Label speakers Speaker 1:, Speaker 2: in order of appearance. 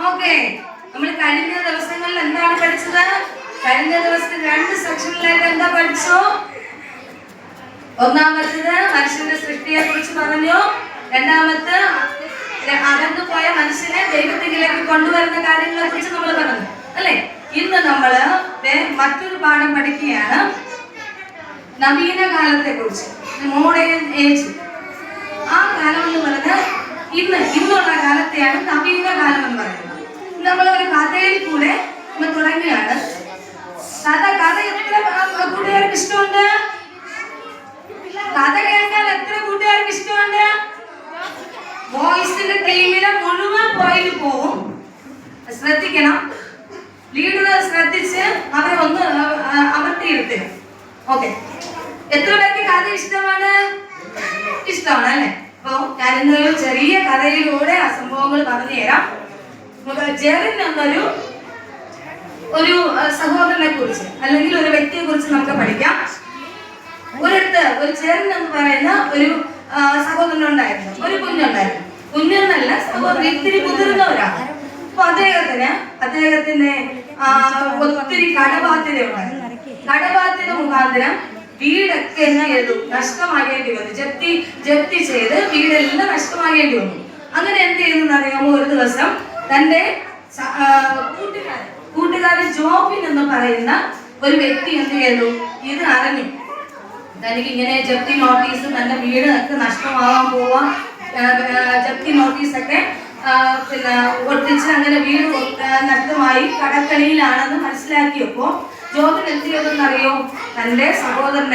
Speaker 1: Okay, നമ്മൾ കഴിഞ്ഞ ദിവസങ്ങളിൽ എന്താണ് പഠിച്ചത്? കഴിഞ്ഞ ദിവസത്തിൽ 2 സെക്ഷനിലായിട്ട് എന്താ പഠിച്ചു? ഒന്നാമത്തേത് മനുഷ്യന്റെ സൃഷ്ടിയെ കുറിച്ച് പറഞ്ഞു. രണ്ടാമത്തെ അകന്നു പോയ മനുഷ്യനെ ദൈവത്തിലേക്ക് കൊണ്ടുവരുന്ന കാര്യങ്ങളെ കുറിച്ച് നമ്മൾ പറഞ്ഞു അല്ലെ. ഇന്ന് നമ്മള് മറ്റൊരു പാഠം പഠിക്കുകയാണ്, നവീന കാലത്തെ കുറിച്ച്, മോഡേൺ ഏജ്. ആ കാലം എന്ന് പറഞ്ഞാൽ ഇന്നുള്ള കാലത്തെയാണ് നവീന കാലം എന്ന് പറയുന്നത്. നമ്മളൊരു കഥയിൽ കൂടെ തുടങ്ങിയാണ്. കഥ എത്ര കൂട്ടുകാർക്ക് ഇഷ്ടമുണ്ട്? കഥ കേൾക്കാൻ എത്ര കൂട്ടുകാർക്ക് ഇഷ്ടമുണ്ട്? വോയിസിന്റെ ടീമിലെ മുഴുവൻ പോയിട്ട് പോവും. ശ്രദ്ധിക്കണം, ലീഡർ ശ്രദ്ധിച്ച് അവരെ ഒന്ന് അമർത്തിയിരുത്തുക. ഓക്കെ, എത്ര പേർക്ക് കഥ ഇഷ്ടമാണ്? ഇഷ്ടമാണ് അല്ലെ? അപ്പൊ ഞാനിന്നൊരു ചെറിയ കഥയിലൂടെ ആ സംഭവങ്ങൾ പറഞ്ഞു തരാം. ജെറിൻ എന്നൊരു സഹോദരനെ കുറിച്ച് അല്ലെങ്കിൽ ഒരു വ്യക്തിയെ കുറിച്ച് നമുക്ക് പഠിക്കാം. ഒരു ജെറിൻ എന്ന് പറയുന്ന ഒരു സഹോദരനുണ്ടായിരുന്നു, ഒരു കുഞ്ഞുണ്ടായിരുന്നു. കുഞ്ഞെന്നല്ല, സഹോദരൻ ഇത്തിരി മുതിർന്നവരാണ്. അപ്പൊ അദ്ദേഹത്തിന് ഒത്തിരി കടബാധ്യതയുണ്ടായിരുന്നു. കടബാധ്യത മുഖാന്തരം വീടൊക്കെ എഴുതും നഷ്ടമാകേണ്ടി വന്നു. ജപ്തി ചെയ്ത് വീടെല്ലാം നഷ്ടമാകേണ്ടി വന്നു. അങ്ങനെ എന്ത് ചെയ്യുന്നു അറിയാമോ? ഒരു ദിവസം തന്റെ കൂട്ടുകാരൻ ജോബിൻ എന്ന് പറയുന്ന ഒരു വ്യക്തി എന്ത് ചെയ്തു? ഇത് അറിഞ്ഞു. തനിക്ക് ഇങ്ങനെ ജപ്തി നോട്ടീസ്, തന്റെ വീട് ഒക്കെ നഷ്ടമാകാൻ പോവാ, ജപ്തി നോട്ടീസൊക്കെ പിന്നെ ഒട്ടിച്ച് അങ്ങനെ വീട് നഷ്ടമായി കടക്കണിയിലാണെന്ന് മനസ്സിലാക്കിയപ്പോ ജോബിൻ എന്ത് ചെയ്തെന്നറിയോ? തന്റെ സഹോദരനെ